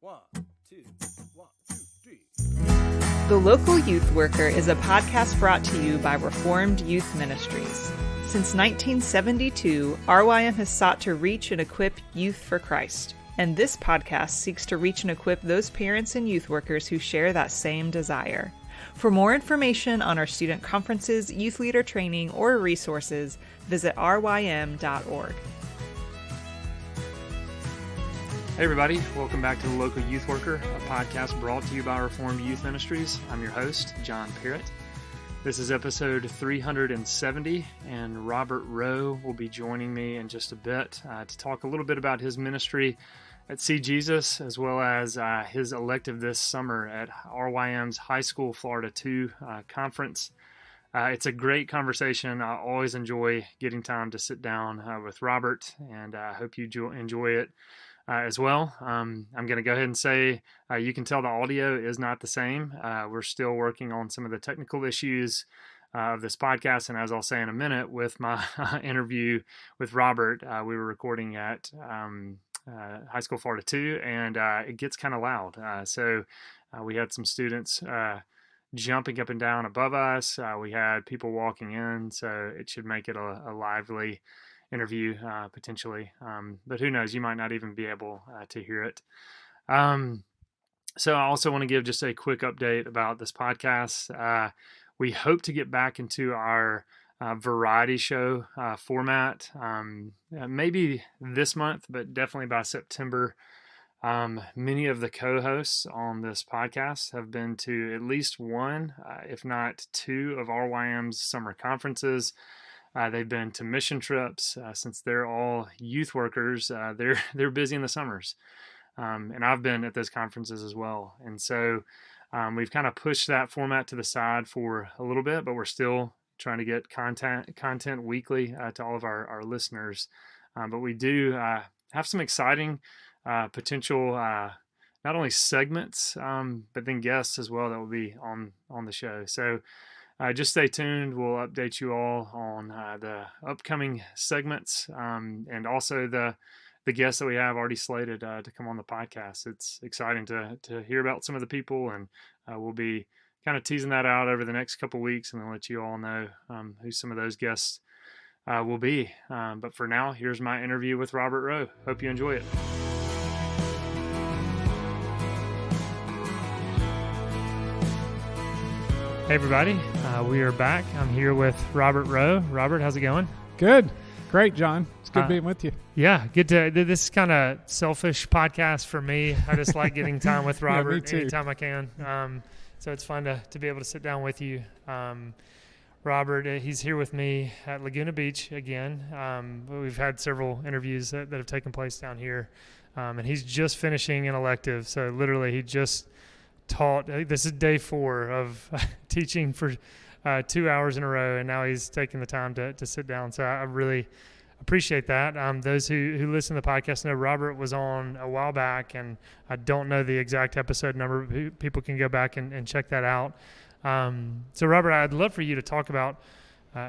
One, two, 3. The Local Youth Worker is a podcast brought to you by Reformed Youth Ministries. Since 1972, RYM has sought to reach and equip youth for Christ. And this podcast seeks to reach and equip those parents and youth workers who share that same desire. For more information on our student conferences, youth leader training, or resources, visit rym.org. Hey everybody, welcome back to The Local Youth Worker, a podcast brought to you by Reformed Youth Ministries. I'm your host, John Parrott. This is episode 370, and Robert Rowe will be joining me in just a bit to talk a little bit about his ministry at See Jesus, as well as his elective this summer at RYM's High School Florida 2 conference. It's a great conversation. I always enjoy getting time to sit down with Robert, and I hope you enjoy it as well. I'm going to go ahead and say you can tell the audio is not the same. We're still working on some of the technical issues of this podcast, and as I'll say in a minute, with my interview with Robert, we were recording at High School Florida 2, and it gets kind of loud. So we had some students jumping up and down above us. We had people walking in, so it should make it a lively interview potentially, but who knows, you might not even be able to hear it. So I also want to give just a quick update about this podcast. We hope to get back into our variety show format, maybe this month, but definitely by September. Many of the co-hosts on this podcast have been to at least one, if not two, of RYM's summer conferences. They've been to mission trips. Since they're all youth workers, they're busy in the summers. And I've been at those conferences as well. And so we've kind of pushed that format to the side for a little bit, but we're still trying to get content weekly to all of our listeners. But we do have some exciting potential not only segments, but then guests as well that will be on the show. So just stay tuned. We'll update you all on the upcoming segments and also the guests that we have already slated to come on the podcast. It's exciting to hear about some of the people, and we'll be kind of teasing that out over the next couple weeks, and then let you all know who some of those guests will be. But for now, here's my interview with Robert Rowe. Hope you enjoy it. Hey everybody, we are back. I'm here with Robert Rowe. Robert, how's it going? Good. Great, John. It's good being with you. Yeah, good to. This is kind of selfish podcast for me. I just like getting time with Robert anytime I can. So it's fun to be able to sit down with you. Robert, he's here with me at Laguna Beach again. We've had several interviews that have taken place down here. And he's just finishing an elective. So literally he just taught. This is day 4 of teaching for 2 hours in a row, and now he's taking the time to sit down. So I really appreciate that. Those who listen to the podcast know Robert was on a while back, and I don't know the exact episode number. People can go back and check that out. So Robert, I'd love for you to talk about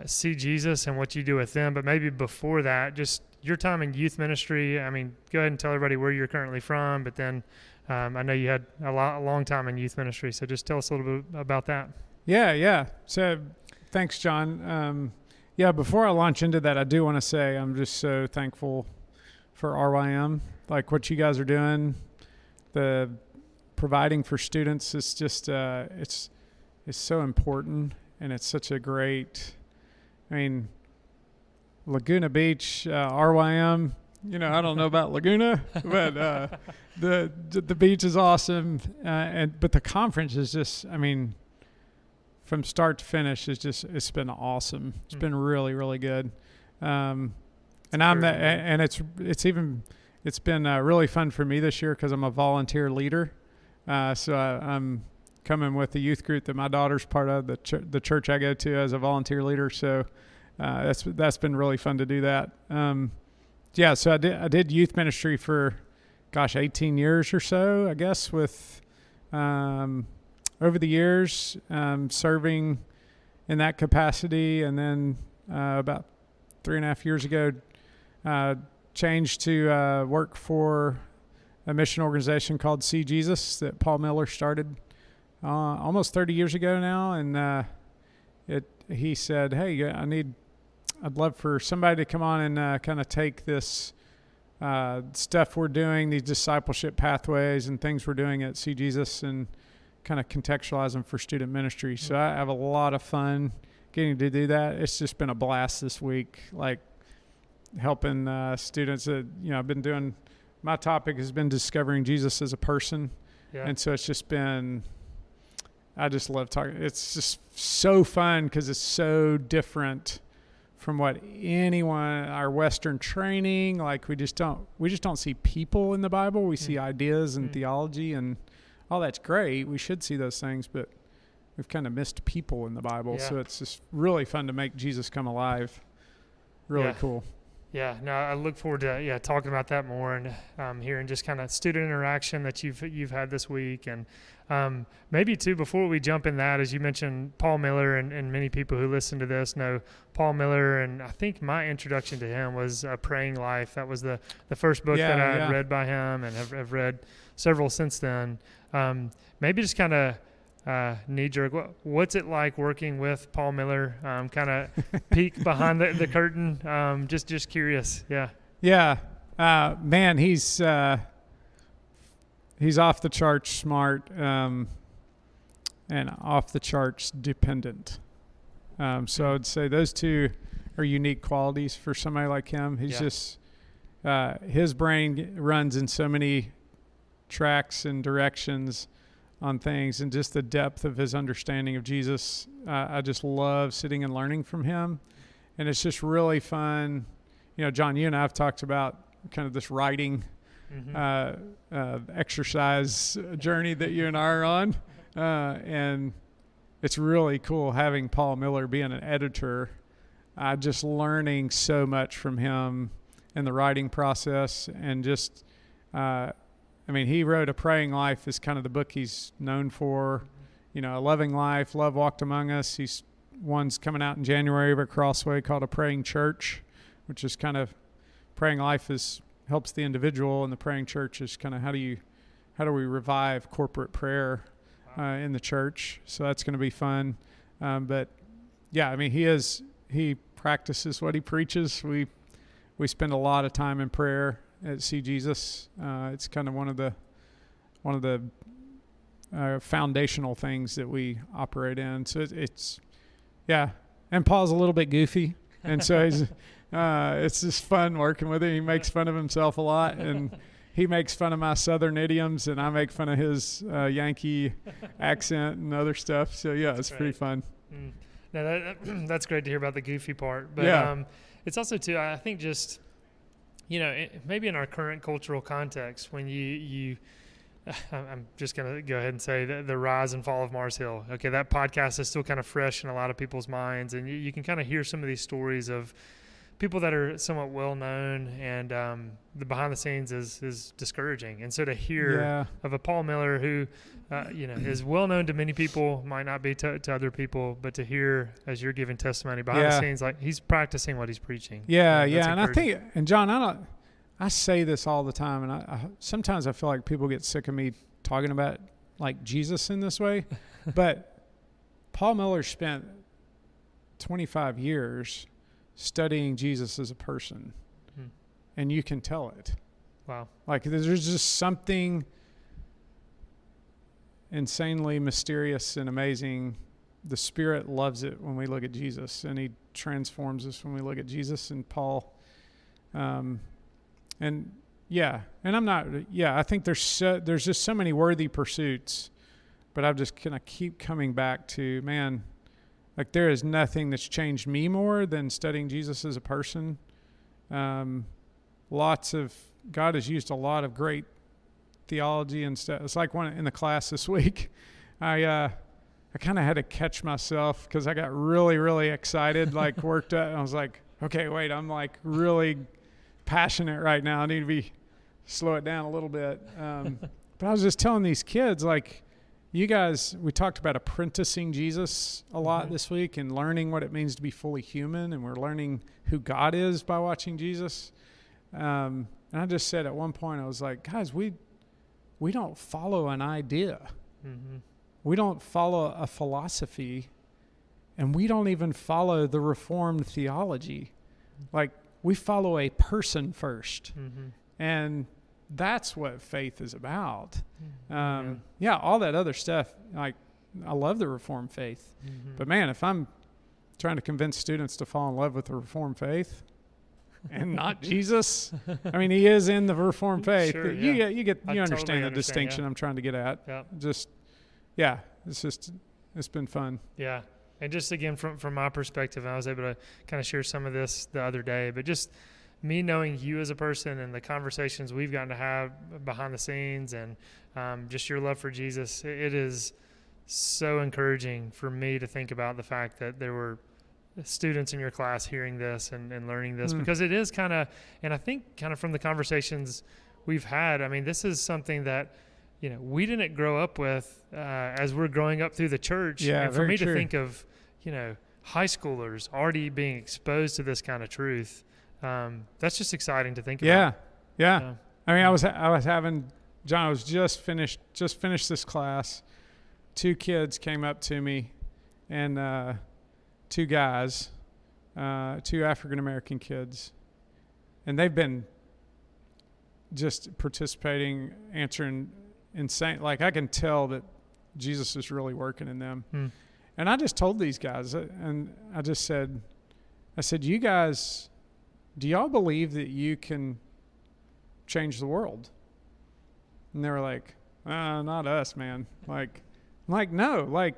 See Jesus and what you do with them, but maybe before that, just your time in youth ministry. I mean, go ahead and tell everybody where you're currently from, but then I know you had a long time in youth ministry, so just tell us a little bit about that. Yeah. So thanks, John. Before I launch into that, I do want to say I'm just so thankful for RYM, like what you guys are doing. The providing for students is just, it's so important, and it's such a great, Laguna Beach, RYM, I don't know about Laguna, but the beach is awesome, but the conference is just, from start to finish, it's been awesome. It's been really, really good, and it's been really fun for me this year because I'm a volunteer leader, so I'm coming with the youth group that my daughter's part of, the church I go to as a volunteer leader. So that's been really fun to do that. So I did youth ministry for, 18 years or so, I guess, with over the years, serving in that capacity. And then about 3.5 years ago, changed to work for a mission organization called See Jesus that Paul Miller started almost 30 years ago now, and he said, "Hey, I'd love for somebody to come on and kind of take this stuff we're doing, these discipleship pathways and things we're doing at See Jesus, and kind of contextualize them for student ministry." So I have a lot of fun getting to do that. It's just been a blast this week, like helping students that, I've been doing. My topic has been discovering Jesus as a person. Yeah. And so it's just been, I just love talking. It's just so fun because it's so different from what our Western training, like we just don't see people in the Bible. We see ideas and theology, and all that's great. We should see those things, but we've kind of missed people in the Bible. Yeah. So it's just really fun to make Jesus come alive. Really cool. Yeah, no, I look forward to talking about that more, and hearing just kind of student interaction that you've had this week, and maybe too, before we jump in that, as you mentioned, Paul Miller, and many people who listen to this know Paul Miller, and I think my introduction to him was Praying Life. That was the first book that I had read by him, and have read several since then. Maybe just kind of knee-jerk, what's it like working with Paul Miller? Kind of peek behind the curtain. Just curious. Yeah. Man, he's off the charts smart, and off the charts dependent. So I'd say those two are unique qualities for somebody like him. He's just his brain runs in so many tracks and directions on things, and just the depth of his understanding of Jesus. I just love sitting and learning from him, and it's just really fun. John, you and I have talked about kind of this writing exercise journey that you and I are on, and it's really cool having Paul Miller being an editor. Just learning so much from him in the writing process, and just he wrote A Praying Life is kind of the book he's known for. A Loving Life, Love Walked Among Us. One's coming out in January over at Crossway called A Praying Church, which is kind of, Praying Life helps the individual, and the Praying Church is kind of how do we revive corporate prayer in the church. So that's going to be fun. But yeah, he practices what he preaches. We spend a lot of time in prayer at See Jesus. It's kind of one of the foundational things that we operate in. So it's and Paul's a little bit goofy, and so he's it's just fun working with him. He makes fun of himself a lot, and he makes fun of my Southern idioms, and I make fun of his Yankee accent and other stuff. So it's pretty fun. No, that's great to hear about the goofy part, but it's also too, I think, just maybe in our current cultural context, when I'm just going to go ahead and say the rise and fall of Mars Hill. Okay, that podcast is still kind of fresh in a lot of people's minds, and you can kind of hear some of these stories of people that are somewhat well known, and the behind the scenes is discouraging. And so to hear of a Paul Miller who is well known to many people, might not be to other people, but to hear, as you're giving testimony behind the scenes, like he's practicing what he's preaching. And I think, and John, I say this all the time, and I sometimes I feel like people get sick of me talking about like Jesus in this way, but Paul Miller spent 25 years studying Jesus as a person, and you can tell it. Wow. Like there's just something insanely mysterious and amazing. The Spirit loves it when we look at Jesus, and he transforms us when we look at Jesus. And Paul, I think there's just so many worthy pursuits, but I'm just going to keep coming back to, man, like there is nothing that's changed me more than studying Jesus as a person. God has used a lot of great theology and stuff. It's like in the class this week, I kind of had to catch myself because I got really, really excited, like worked up. And I was like, okay, wait, I'm like really passionate right now. I need to slow it down a little bit. But I was just telling these kids, like, you guys, we talked about apprenticing Jesus a lot this week and learning what it means to be fully human, and we're learning who God is by watching Jesus. And I just said at one point, I was like, guys, we we don't follow an idea. Mm-hmm. We don't follow a philosophy, and we don't even follow the Reformed theology. Like, we follow a person first. Mm-hmm. And that's what faith is about. Mm-hmm. Yeah, all that other stuff, like, I love the Reformed faith. Mm-hmm. But man, if I'm trying to convince students to fall in love with the Reformed faith and not Jesus, I mean, he is in the Reformed faith. Sure, you yeah. understand totally the understand, distinction yeah. I'm trying to get at. Yeah. It's been fun. Yeah. And just again, from my perspective, I was able to kind of share some of this the other day, but just me knowing you as a person and the conversations we've gotten to have behind the scenes and just your love for Jesus, it is so encouraging for me to think about the fact that there were students in your class hearing this and learning this, because it is kind of, and I think kind of from the conversations we've had, I mean, this is something that, you know, we didn't grow up with as we're growing up through the church. Yeah, and for me true. to think of, you know, high schoolers already being exposed to this kind of truth, that's just exciting to think about. Yeah. I mean, I was having, John, I was just finished this class. 2 kids came up to me, and 2 guys, 2 African-American kids, and they've been just participating, answering insane. Like, I can tell that Jesus is really working in them. And I just told these guys, and I said, you guys, do y'all believe that you can change the world? And they were like, not us, man. Like, no, like,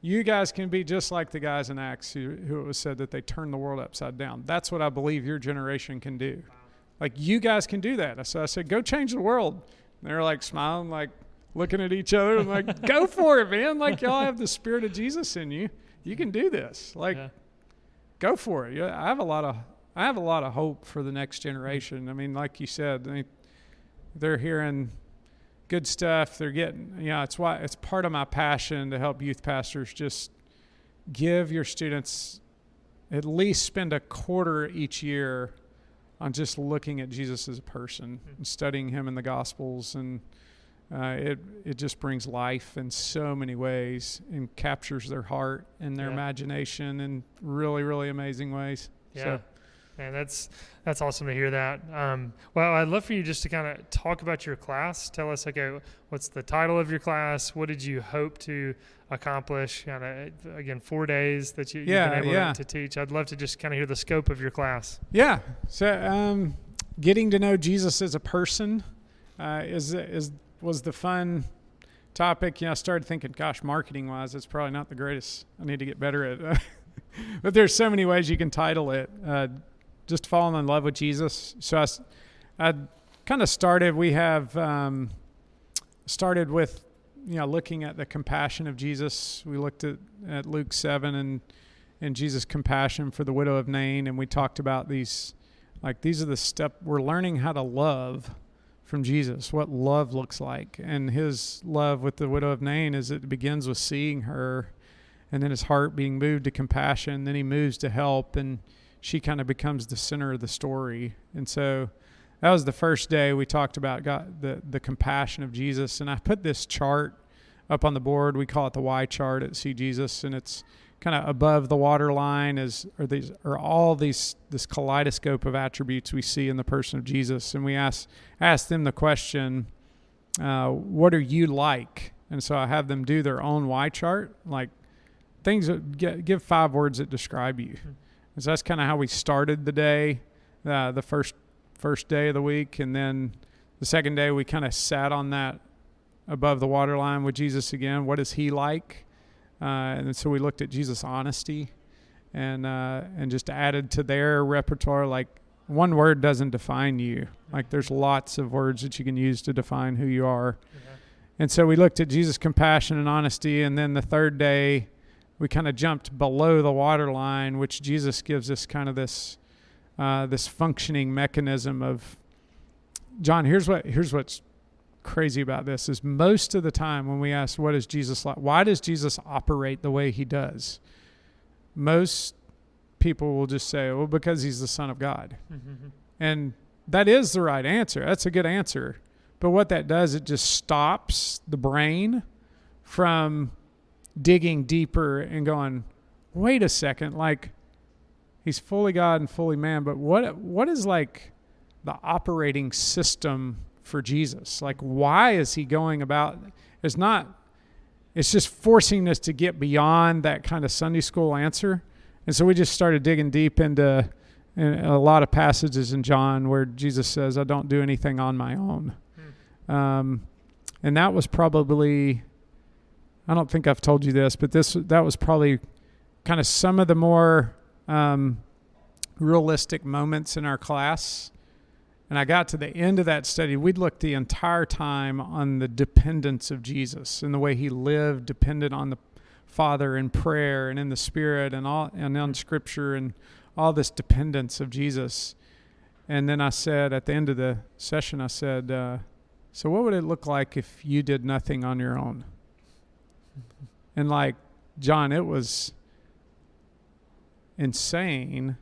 you guys can be just like the guys in Acts who it was said that they turned the world upside down. That's what I believe your generation can do. Like, you guys can do that. So I said, go change the world. And they were like smiling, like looking at each other. I'm like, go for it, man. Like, y'all have the Spirit of Jesus in you. You can do this. Like, go for it. Yeah, I have a lot of hope for the next generation. I mean, like you said, they're hearing good stuff. They're getting, it's part of my passion to help youth pastors just give your students, at least spend a quarter each year on just looking at Jesus as a person and studying him in the Gospels. And it just brings life in so many ways and captures their heart and their imagination in really, really amazing ways. Yeah. So, man, that's awesome to hear that. Well, I'd love for you just to kind of talk about your class. Tell us, okay, what's the title of your class? What did you hope to accomplish? Kind of, again, 4 days that you've been able to teach. I'd love to just kind of hear the scope of your class. Yeah. So, getting to know Jesus as a person was the fun topic. I started thinking, gosh, marketing-wise, it's probably not the greatest. I need to get better at but there's so many ways you can title it. Just falling in love with Jesus. So I kind of started. We have started with looking at the compassion of Jesus. We looked at Luke 7 and Jesus' compassion for the widow of Nain, and we talked about these are the steps we're learning how to love from Jesus, what love looks like. And his love with the widow of Nain is it begins with seeing her, and then his heart being moved to compassion. Then he moves to help, and she kind of becomes the center of the story. And so that was the first day we talked about the compassion of Jesus. And I put this chart up on the board. We call it the Y chart at See Jesus, and it's kind of above the waterline are all this kaleidoscope of attributes we see in the person of Jesus. And we ask them the question, what are you like? And so I have them do their own Y chart, like things that give 5 words that describe you. And so that's kind of how we started the day, the first day of the week. And then the second day we kind of sat on that above the waterline with Jesus again. What is he like? And so we looked at Jesus' honesty and just added to their repertoire, like, one word doesn't define you. Like, there's lots of words that you can use to define who you are. Mm-hmm. And so we looked at Jesus' compassion and honesty. And then the third day, we kind of jumped below the waterline, which Jesus gives us kind of this functioning mechanism of, John, here's what's crazy about this is most of the time when we ask, what is Jesus like? Why does Jesus operate the way he does? Most people will just say, well, because he's the Son of God. Mm-hmm. And that is the right answer. That's a good answer. But what that does, it just stops the brain from digging deeper and going, wait a second, like he's fully God and fully man, but what is like the operating system for Jesus? Like, why is he going about? It's just forcing us to get beyond that kind of Sunday school answer. And so we just started digging deep into a lot of passages in John where Jesus says, I don't do anything on my own. And that was probably, I don't think I've told you this, but that was probably kind of some of the more realistic moments in our class. And I got to the end of that study. We'd looked the entire time on the dependence of Jesus and the way he lived dependent on the Father in prayer and in the Spirit and on Scripture and all this dependence of Jesus. And then I said, at the end of the session, I said, so what would it look like if you did nothing on your own? And like, John, it was insane,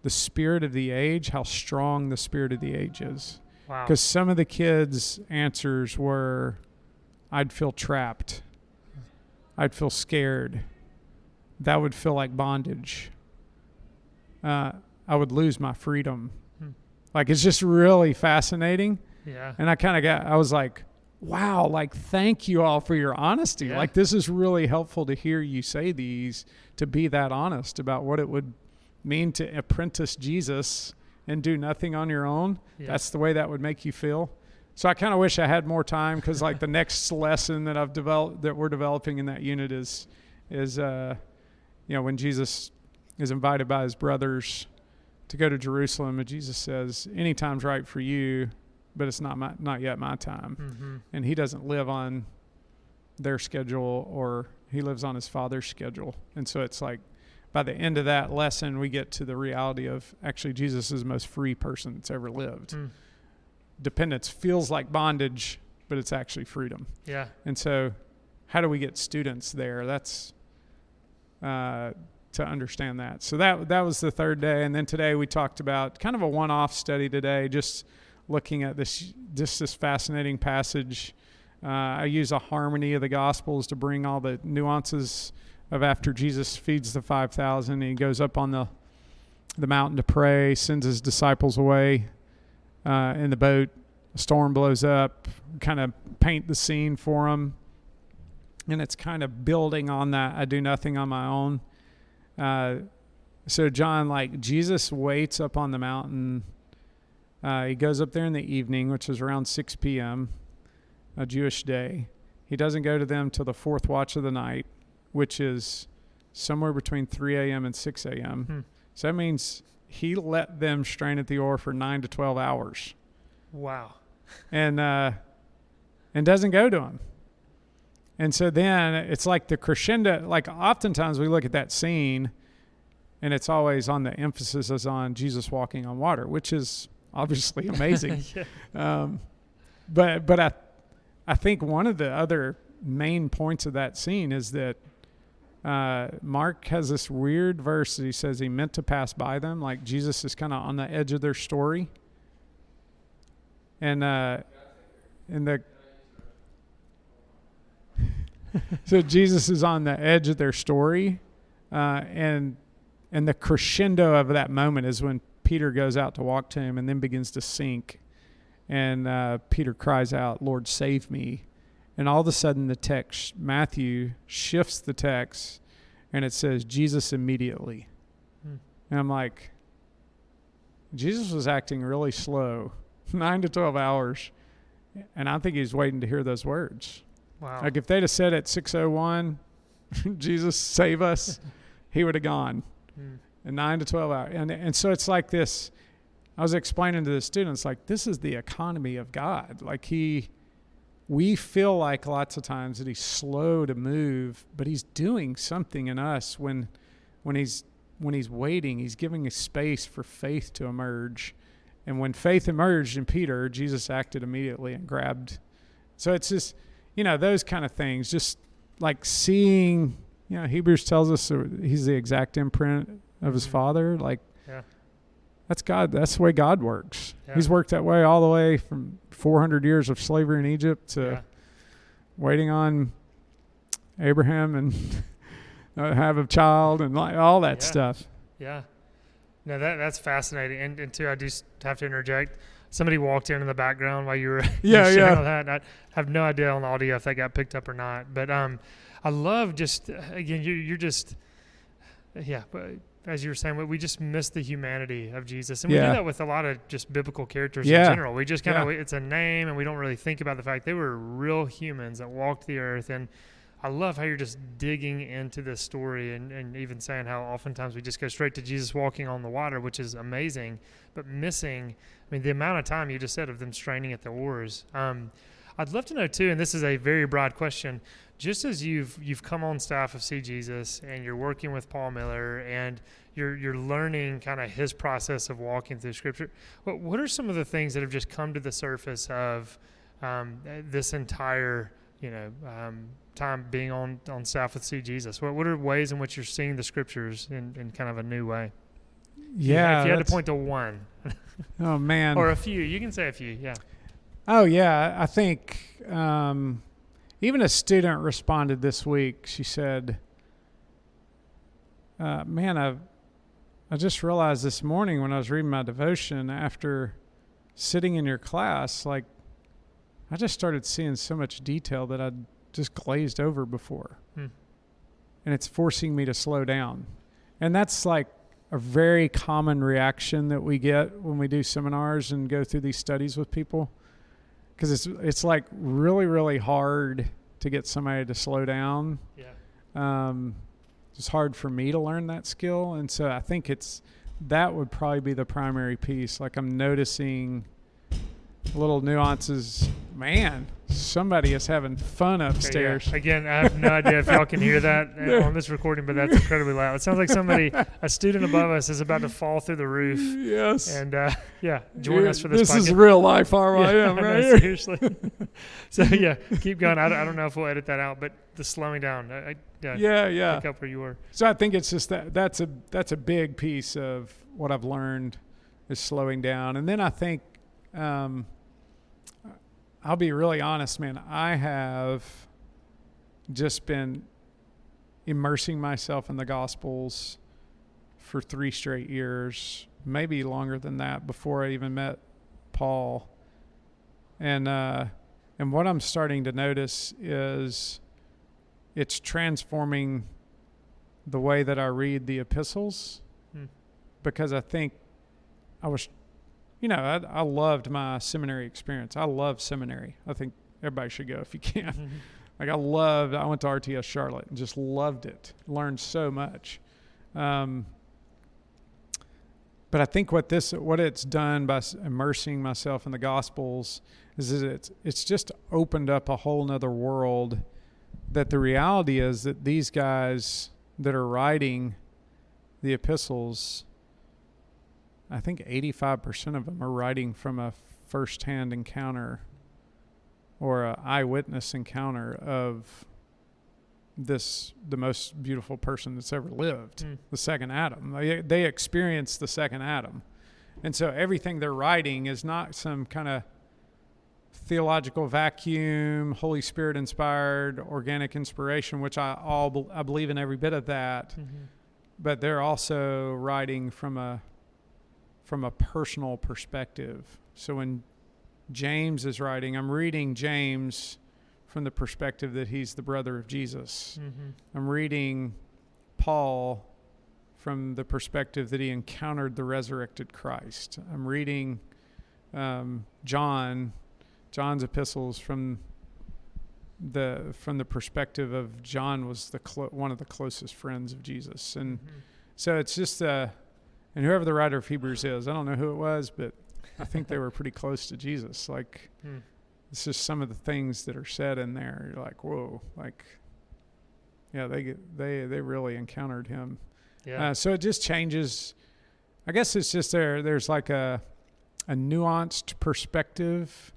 the spirit of the age, how strong the spirit of the age is. Wow. Because some of the kids' answers were, I'd feel trapped. I'd feel scared. That would feel like bondage. I would lose my freedom. Like, it's just really fascinating. Yeah. And I was like, wow, like, thank you all for your honesty. Yeah. Like, this is really helpful to hear you say these, to be that honest about what it would mean to apprentice Jesus and do nothing on your own. Yeah. That's the way that would make you feel. So I kind of wish I had more time, because like the next lesson that I've developed, that we're developing in that unit is when Jesus is invited by his brothers to go to Jerusalem, and Jesus says, any time's right for you, but it's not yet my time. Mm-hmm. And he doesn't live on their schedule, or he lives on his Father's schedule. And so it's like, by the end of that lesson, we get to the reality of actually Jesus is the most free person that's ever lived. Dependence feels like bondage, but it's actually freedom. Yeah. And so how do we get students there? That's to understand that. So that was the third day. And then today we talked about kind of a one-off study today, just looking at this fascinating passage. I use a harmony of the Gospels to bring all the nuances of after Jesus feeds the 5,000. He goes up on the mountain to pray, sends his disciples away in the boat. A storm blows up, kind of paint the scene for them. And it's kind of building on that, I do nothing on my own. So John, like, Jesus waits up on the mountain. He goes up there in the evening, which is around 6 p.m., a Jewish day. He doesn't go to them till the fourth watch of the night, which is somewhere between 3 a.m. and 6 a.m. So that means he let them strain at the oar for 9 to 12 hours. Wow. And doesn't go to him. And so then it's like the crescendo, like oftentimes we look at that scene and it's always on the emphasis is on Jesus walking on water, which is obviously amazing. Yeah. But I think one of the other main points of that scene is that Mark has this weird verse that he says he meant to pass by them, like Jesus is kind of on the edge of their story. And so Jesus is on the edge of their story, and the crescendo of that moment is when Peter goes out to walk to him and then begins to sink, and Peter cries out, "Lord, save me!" And all of a sudden, the text, Matthew shifts the text, and it says Jesus immediately. And I'm like, Jesus was acting really slow, 9 to 12 hours, and I think he's waiting to hear those words. Wow. Like if they'd have said at 6:01, Jesus, save us, he would have gone. And 9 to 12 hours. And so it's like this, I was explaining to the students, like this is the economy of God. Like we feel like lots of times that he's slow to move, but he's doing something in us when he's waiting, he's giving a space for faith to emerge. And when faith emerged in Peter, Jesus acted immediately and grabbed. So it's just, those kind of things, just like seeing, Hebrews tells us he's the exact imprint of his Father. Like, yeah. that's God. That's the way God works. Yeah. He's worked that way all the way from 400 years of slavery in Egypt to Yeah. waiting on Abraham and have a child and like all that Yeah. stuff. Yeah. No, that's fascinating. And too, I just have to interject. Somebody walked in the background while you were sharing all that. I have no idea on the audio if that got picked up or not. But I love just, again, you're just, but as you were saying, we just miss the humanity of Jesus. And we do that with a lot of just biblical characters in general. We just kind of, it's a name, and we don't really think about the fact they were real humans that walked the earth. And I love how you're just digging into this story and even saying how oftentimes we just go straight to Jesus walking on the water, which is amazing, but missing, the amount of time you just said of them straining at the oars. I'd love to know too, and this is a very broad question, just as you've come on staff of See Jesus and you're working with Paul Miller and you're learning kind of his process of walking through Scripture, what are some of the things that have just come to the surface of this entire time being on staff with See Jesus? What are ways in which you're seeing the Scriptures in kind of a new way? Yeah. If you had to point to one. Oh, man. Or a few. You can say a few, yeah. Oh, yeah. I think even a student responded this week. She said, man, I just realized this morning when I was reading my devotion after sitting in your class, like, I just started seeing so much detail that I'd just glazed over before. And it's forcing me to slow down. And that's like a very common reaction that we get when we do seminars and go through these studies with people. Because it's like really, really hard to get somebody to slow down. Yeah. It's hard for me to learn that skill. And so I think that would probably be the primary piece. Like I'm noticing little nuances. Man, somebody is having fun upstairs. Yeah. Again, I have no idea if y'all can hear that on this recording, but that's incredibly loud. It sounds like a student above us is about to fall through the roof. Yes. And join us for this podcast. This is real life RYM right here. Seriously. So keep going. I don't know if we'll edit that out, but the slowing down. Pick up where you were. So I think it's just that's a big piece of what I've learned is slowing down. And then I think I'll be really honest, man. I have just been immersing myself in the Gospels for 3 straight years, maybe longer than that, before I even met Paul. And what I'm starting to notice is it's transforming the way that I read the epistles, because I think I was, I loved my seminary experience. I love seminary. I think everybody should go if you can. Mm-hmm. Like I went to RTS Charlotte and just loved it. Learned so much. But I think what it's done by immersing myself in the Gospels is that it's just opened up a whole nother world, that the reality is that these guys that are writing the epistles, I think 85% of them are writing from a first-hand encounter or an eyewitness encounter of the most beautiful person that's ever lived, the second Adam. They experienced the second Adam. And so everything they're writing is not some kind of theological vacuum, Holy Spirit inspired, organic inspiration, which I believe in every bit of that. Mm-hmm. But they're also writing from a personal perspective. So when James is writing, I'm reading James from the perspective that he's the brother of Jesus. Mm-hmm. I'm reading Paul from the perspective that he encountered the resurrected Christ. I'm reading John's epistles from the perspective of John was one of the closest friends of Jesus. And so it's just and whoever the writer of Hebrews is, I don't know who it was, but I think they were pretty close to Jesus. Like, it's just some of the things that are said in there. You're like, whoa, like, yeah, they really encountered him. Yeah. So it just changes. I guess it's just there's like a nuanced perspective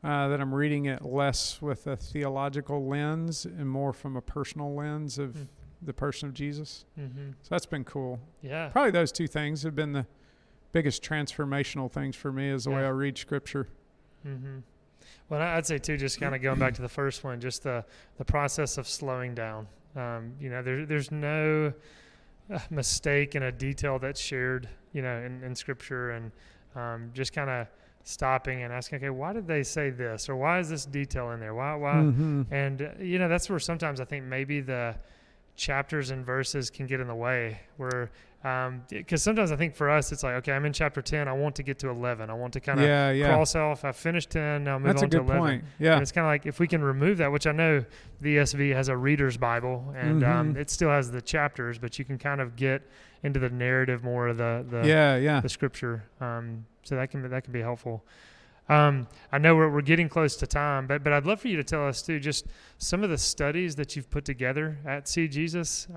that I'm reading it less with a theological lens and more from a personal lens of the person of Jesus. Mm-hmm. So that's been cool. Yeah. Probably those two things have been biggest transformational things for me is the way I read Scripture. Mm-hmm. Well, I'd say too, just kind of going back to the first one, just the process of slowing down. There's no mistake in a detail that's shared, in Scripture, and just kind of stopping and asking, okay, why did they say this, or why is this detail in there? Why? Mm-hmm. And that's where sometimes I think maybe the chapters and verses can get in the way, where because sometimes I think for us it's like, okay, I'm in chapter 10, I want to get to 11, I want to kind of cross off, I finished 10, now move on to 11. Point. Yeah, and it's kind of like, if we can remove that, which I know the ESV has a reader's Bible, and it still has the chapters, but you can kind of get into the narrative more of the Scripture, so that can be helpful. I know we're getting close to time, but I'd love for you to tell us too, just some of the studies that you've put together at See Jesus,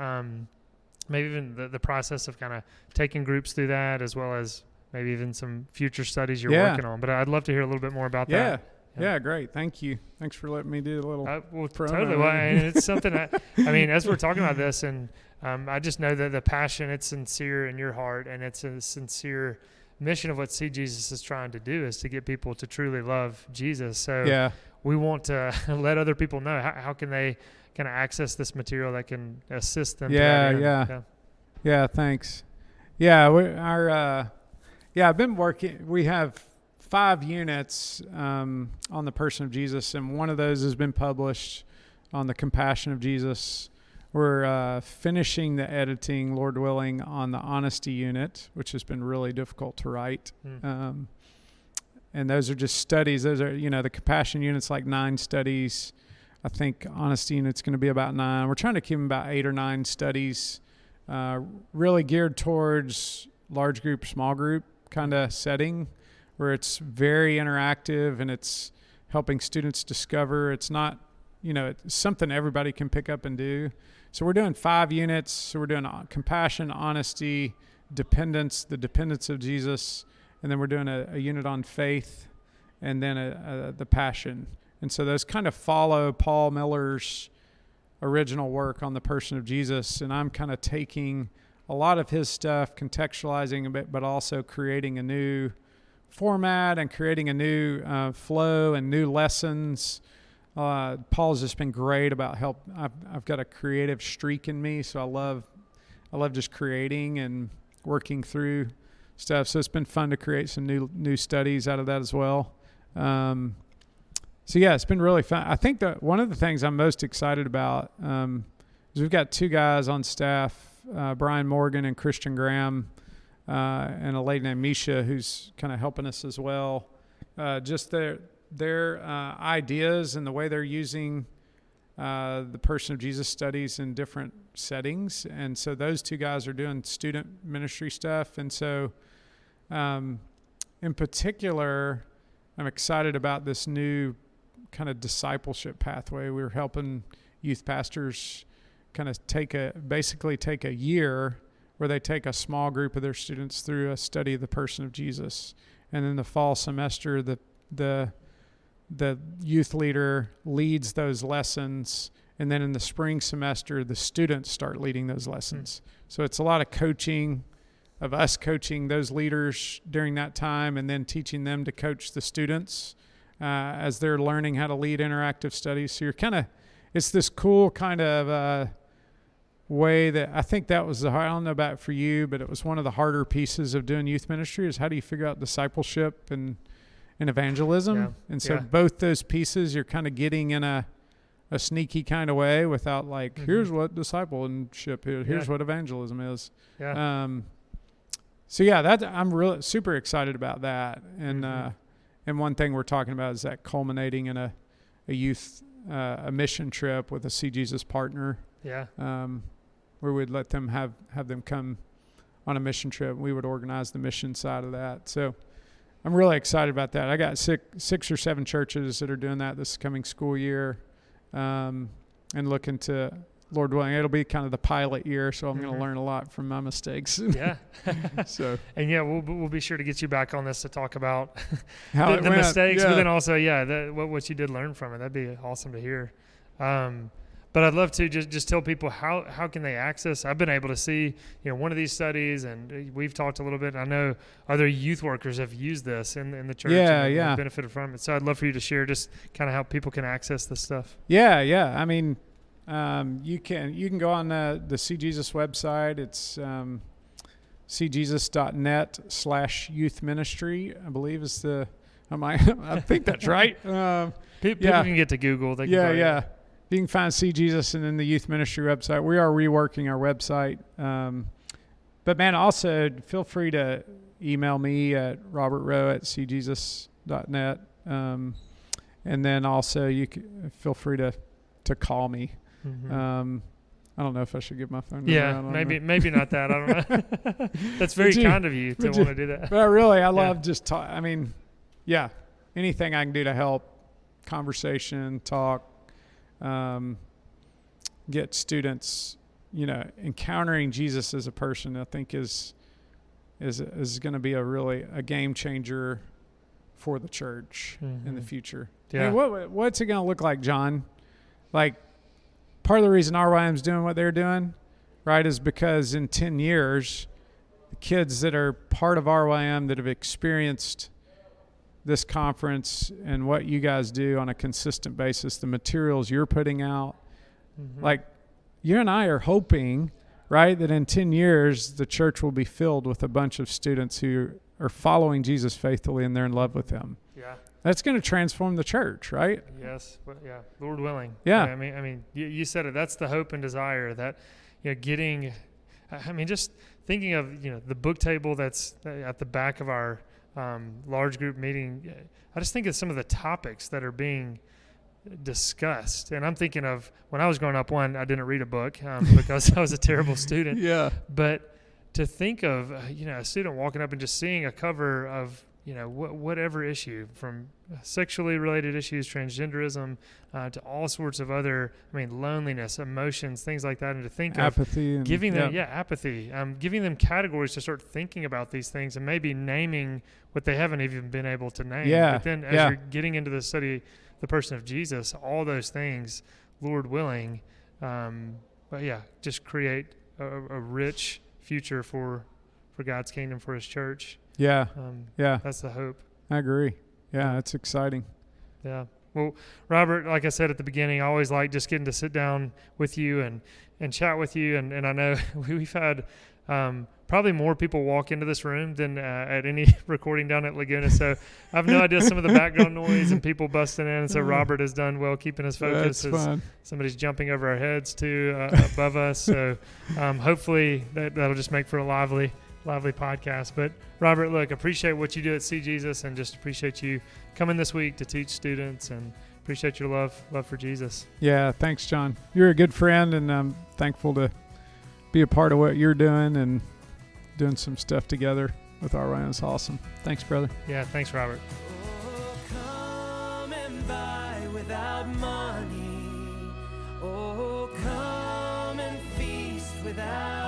maybe even the process of kind of taking groups through that, as well as maybe even some future studies you're working on. But I'd love to hear a little bit more about that. Yeah, great. Thank you. Thanks for letting me do a little promo. Totally. Well, and it's something as we're talking about this, and I just know that the passion, it's sincere in your heart, and it's a sincere mission of what See Jesus is trying to do, is to get people to truly love Jesus. So we want to let other people know how can they kind of access this material that can assist them. Yeah. Thanks. I've been working. We have 5 units on the person of Jesus, and one of those has been published on the compassion of Jesus. We're finishing the editing, Lord willing, on the honesty unit, which has been really difficult to write. And those are just studies. Those are, the compassion unit's like 9 studies. I think honesty unit's going to be about 9. We're trying to keep them about 8 or 9 studies, really geared towards large group, small group kind of setting, where it's very interactive and it's helping students discover. It's not, it's something everybody can pick up and do. So we're doing 5 units. So we're doing compassion, honesty, dependence, the dependence of Jesus, and then we're doing a unit on faith, and then the passion. And so those kind of follow Paul Miller's original work on the person of Jesus, and I'm kind of taking a lot of his stuff, contextualizing a bit, but also creating a new format and creating a new flow and new lessons. Paul's just been great about help. I've got a creative streak in me, so I love just creating and working through stuff. So it's been fun to create some new studies out of that as well. It's been really fun. I think that one of the things I'm most excited about is we've got 2 guys on staff, Brian Morgan and Christian Graham, and a lady named Misha who's kind of helping us as well. Just their ideas and the way they're using the person of Jesus studies in different settings. And so those 2 guys are doing student ministry stuff. And so in particular, I'm excited about this new kind of discipleship pathway. We're helping youth pastors kind of basically take a year where they take a small group of their students through a study of the person of Jesus. And in the fall semester, the youth leader leads those lessons. And then in the spring semester, the students start leading those lessons. So it's a lot of coaching, of us coaching those leaders during that time, and then teaching them to coach the students as they're learning how to lead interactive studies. So it's this cool kind of way that I think that was I don't know about for you, but it was one of the harder pieces of doing youth ministry, is how do you figure out discipleship and evangelism? Yeah. And so both those pieces you're kind of getting in a sneaky kind of way, without like, here's what discipleship is, here's what evangelism is. That I'm really super excited about that. And one thing we're talking about is that culminating in a youth a mission trip with a See Jesus partner. Where we'd let them have them come on a mission trip. We would organize the mission side of that. So I'm really excited about that. I got 6 or 7 churches that are doing that this coming school year, and looking to, Lord willing, it'll be kind of the pilot year, so I'm going to learn a lot from my mistakes. So we'll be sure to get you back on this to talk about the mistakes, but then also what you did learn from it. That'd be awesome to hear. But I'd love to just tell people how can they access. I've been able to see, one of these studies, and we've talked a little bit. I know other youth workers have used this in the church and have benefited from it. So I'd love for you to share just kind of how people can access this stuff. Yeah. I mean, you can go on the See Jesus website. It's cjesus.net/youth ministry, I believe is I think that's right. People can get to Google. They can You can find See Jesus and then the youth ministry website. We are reworking our website. But man, also feel free to email me at robertrowe@cjesus.net. And then also you can feel free to call me. Mm-hmm. I don't know if I should give my phone number. Yeah, maybe not that. I don't know. That's very kind of you to want to do that. But really, I love just anything I can do to help, conversation, talk, get students, encountering Jesus as a person, I think is going to be a game changer for the church in the future. Yeah. I mean, what's it going to look like, John? Like, part of the reason RYM's doing what they're doing, right, is because in 10 years, the kids that are part of RYM that have experienced this conference and what you guys do on a consistent basis, the materials you're putting out, like you and I are hoping, right, that in 10 years, the church will be filled with a bunch of students who are following Jesus faithfully and they're in love with him. Yeah. That's going to transform the church, right? Yes. Yeah. Lord willing. Yeah. I mean, you said it. That's the hope and desire that, just thinking of, the book table that's at the back of our large group meeting. I just think of some of the topics that are being discussed. And I'm thinking of when I was growing up, I didn't read a book because I was a terrible student. Yeah. But to think of, a student walking up and just seeing a cover of, whatever issue, from sexually related issues, transgenderism, to all sorts of other, loneliness, emotions, things like that. And to think apathy of giving them, apathy, giving them categories to start thinking about these things and maybe naming what they haven't even been able to name. Yeah. But then as you're getting into the study, the person of Jesus, all those things, Lord willing, just create a rich future for God's kingdom, for his church. Yeah. That's the hope. I agree. Yeah, it's exciting. Yeah. Well, Robert, like I said at the beginning, I always like just getting to sit down with you and chat with you. And I know we've had probably more people walk into this room than at any recording down at Laguna. So I have no idea some of the background noise and people busting in. And so Robert has done well keeping us focused. That's fun. Somebody's jumping over our heads too above us. So hopefully that'll just make for a lively podcast. But Robert, look, appreciate what you do at See Jesus, and just appreciate you coming this week to teach students, and appreciate your love for Jesus. Yeah, thanks, John. You're a good friend, and I'm thankful to be a part of what you're doing and doing some stuff together with RYM. It's awesome. Thanks, brother. Yeah, thanks, Robert. Oh, come and buy without money. Oh, come and feast without